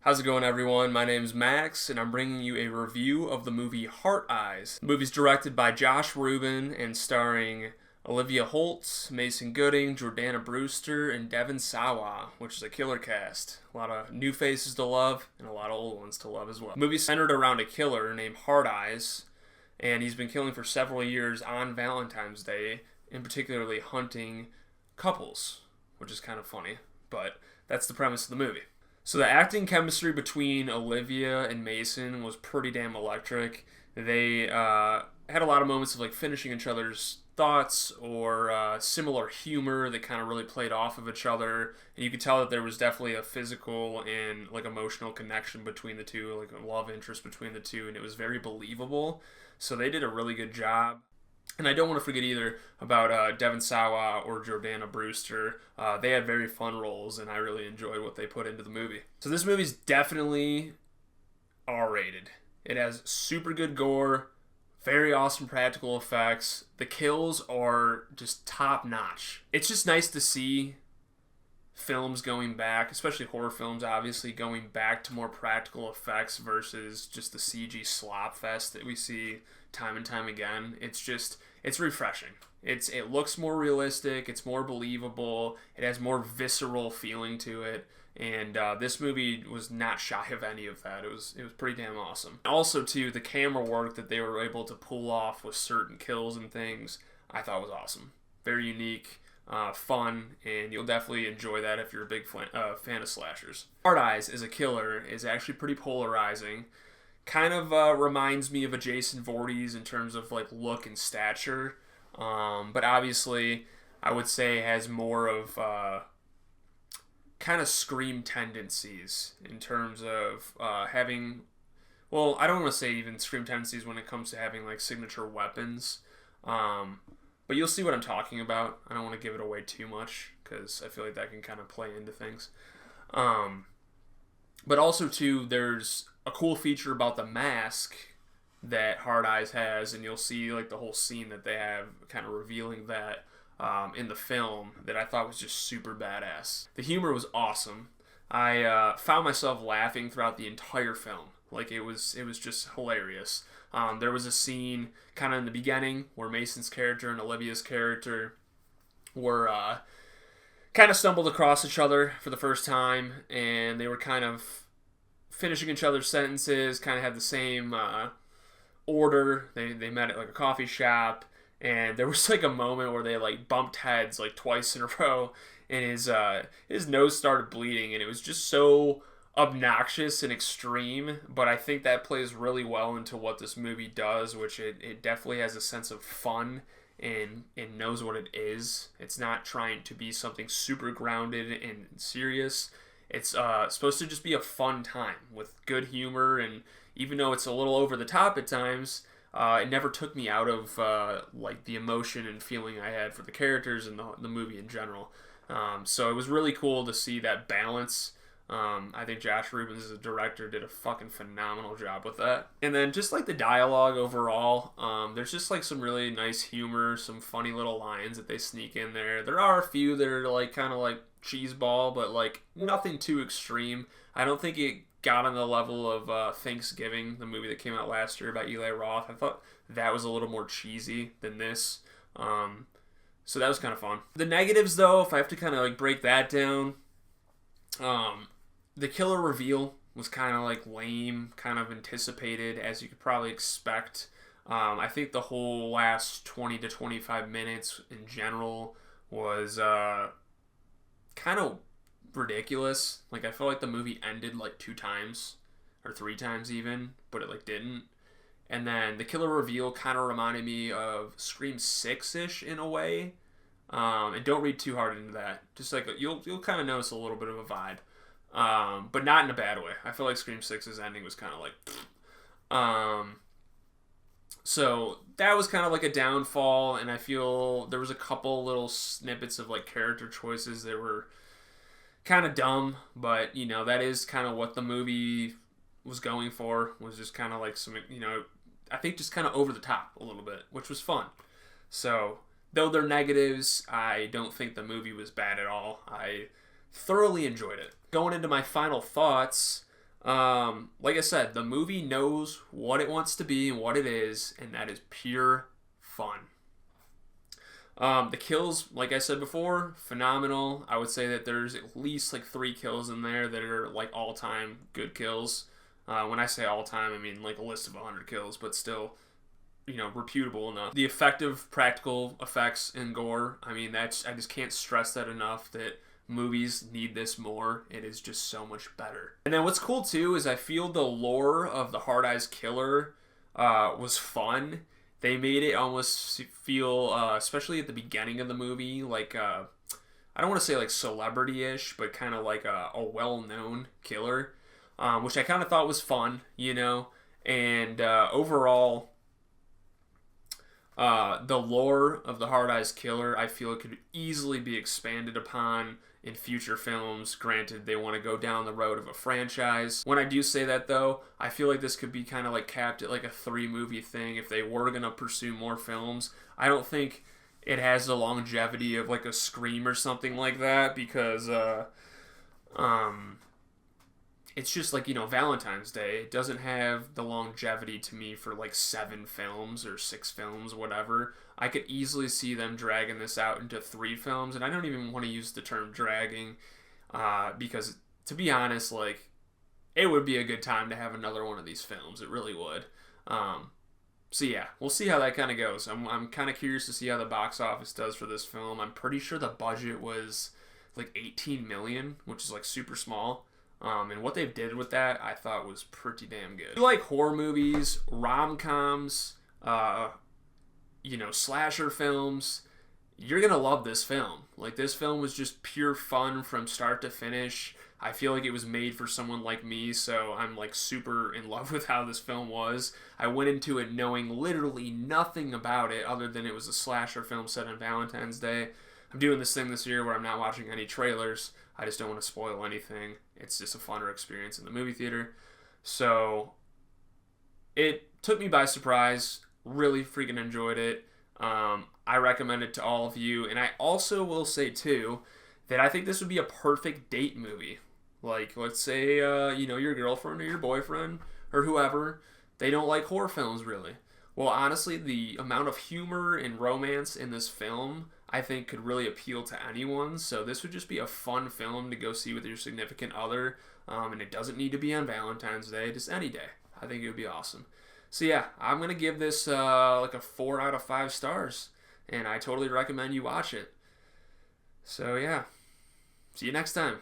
How's it going, everyone? My name's Max, and I'm bringing you a review of the movie Heart Eyes. The movie's directed by Josh Ruben and starring Olivia Holt, Mason Gooding, Jordana Brewster, and Devon Sawa, which is a killer cast. A lot of new faces to love, and a lot of old ones to love as well. The movie's centered around a killer named Heart Eyes, and he's been killing for several years on Valentine's Day, and particularly hunting couples, which is kind of funny, but that's the premise of the movie. So the acting chemistry between Olivia and Mason was pretty damn electric. They had a lot of moments of like finishing each other's thoughts or similar humor that kind of really played off of each other, and you could tell that there was definitely a physical and like emotional connection between the two, like a love interest between the two, and it was very believable. So they did a really good job. And I don't want to forget either about Devon Sawa or Jordana Brewster. They had very fun roles, and I really enjoyed what they put into the movie. So this movie's definitely R-rated. It has super good gore, very awesome practical effects. The kills are just top-notch. It's just nice to see films going back, especially horror films, obviously, going back to more practical effects versus just the CG slop fest that we see time and time again. It's refreshing. It looks more realistic. It's more believable. It has more visceral feeling to it. And this movie was not shy of any of that. It was pretty damn awesome. Also, too, the camera work that they were able to pull off with certain kills and things, I thought was awesome. Very unique, fun, and you'll definitely enjoy that if you're a big fan of slashers. Heart Eyes as a killer is actually pretty polarizing. Kind of reminds me of a Jason Voorhees in terms of like look and stature, but obviously I would say has more of kind of Scream tendencies in terms of having, well, I don't want to say even Scream tendencies when it comes to having like signature weapons, but you'll see what I'm talking about. I don't want to give it away too much because I feel like that can kind of play into things. But also, too, there's a cool feature about the mask that Heart Eyes has, and you'll see like the whole scene that they have kind of revealing that in the film that I thought was just super badass. The humor was awesome. I found myself laughing throughout the entire film. Like it was just hilarious. There was a scene kind of in the beginning where Mason's character and Olivia's character were kind of stumbled across each other for the first time, and they were kind of finishing each other's sentences, kind of had the same order. They met at like a coffee shop, and there was like a moment where they like bumped heads like twice in a row, and his nose started bleeding, and it was just so obnoxious and extreme, but I think that plays really well into what this movie does, which it definitely has a sense of fun and knows what it is. It's not trying to be something super grounded and serious. It's supposed to just be a fun time with good humor, and even though it's a little over the top at times, it never took me out of like the emotion and feeling I had for the characters and the movie in general. So it was really cool to see that balance. I think Josh Ruben as a director did a fucking phenomenal job with that. And then just like the dialogue overall, there's just like some really nice humor, some funny little lines that they sneak in there. There are a few that are like kind of like cheeseball, but like nothing too extreme. I don't think it got on the level of Thanksgiving, the movie that came out last year about Eli Roth. I thought that was a little more cheesy than this. So that was kind of fun. The negatives, though, if I have to kind of like break that down, the killer reveal was kind of like lame, kind of anticipated, as you could probably expect. I think the whole last 20 to 25 minutes in general was kind of ridiculous. Like, I feel like the movie ended like 2 times or 3 times even, but it like didn't. And then the killer reveal kind of reminded me of Scream 6-ish in a way. And don't read too hard into that. Just like you'll kind of notice a little bit of a vibe. But not in a bad way. I feel like Scream 6's ending was kind of like so that was kind of like a downfall, and I feel there was a couple little snippets of like character choices that were kind of dumb, but you know, that is kind of what the movie was going for, was just kind of like some, you know, I think just kind of over the top a little bit, which was fun. So though they're negatives, I don't think the movie was bad at all. I thoroughly enjoyed it. Going into my final thoughts, Like I said, the movie knows what it wants to be and what it is, and that is pure fun. The kills, like I said before, phenomenal. I would say that there's at least like 3 kills in there that are like all-time good kills. When I say all-time, I mean like a list of 100 kills, but still, reputable enough. The effective practical effects and gore, I mean, I just can't stress that enough, that movies need this more. It is just so much better. And then what's cool too is I feel the lore of the Hard Eyes Killer was fun. They made it almost feel, especially at the beginning of the movie, like I don't want to say like celebrity-ish, but kind of like a well-known killer, which I kind of thought was fun, And overall, the lore of the Hard Eyes Killer, I feel it could easily be expanded upon in future films. Granted, they want to go down the road of a franchise. When I do say that, though, I feel like this could be kind of like capped at like a 3-movie thing if they were going to pursue more films. I don't think it has the longevity of like a Scream or something like that, because it's just like, Valentine's Day. It doesn't have the longevity to me for like 7 films or 6 films, whatever. I could easily see them dragging this out into 3 films, and I don't even want to use the term dragging, because to be honest, like, it would be a good time to have another one of these films. It really would. So yeah, we'll see how that kind of goes. I'm kind of curious to see how the box office does for this film. I'm pretty sure the budget was like 18 million, which is like super small. And what they did with that, I thought was pretty damn good. If you like horror movies, rom-coms, slasher films, you're gonna love this film. Like, this film was just pure fun from start to finish. I feel like it was made for someone like me, so I'm like super in love with how this film was. I went into it knowing literally nothing about it other than it was a slasher film set on Valentine's Day. I'm doing this thing this year where I'm not watching any trailers. I just don't want to spoil anything. It's just a funner experience in the movie theater. So it took me by surprise. Really freaking enjoyed it. I recommend it to all of you. And I also will say, too, that I think this would be a perfect date movie. Like, let's say, your girlfriend or your boyfriend or whoever, they don't like horror films, really. Well, honestly, the amount of humor and romance in this film, I think, could really appeal to anyone. So this would just be a fun film to go see with your significant other. And it doesn't need to be on Valentine's Day, just any day. I think it would be awesome. So yeah, I'm going to give this like a 4 out of 5 stars. And I totally recommend you watch it. So yeah, see you next time.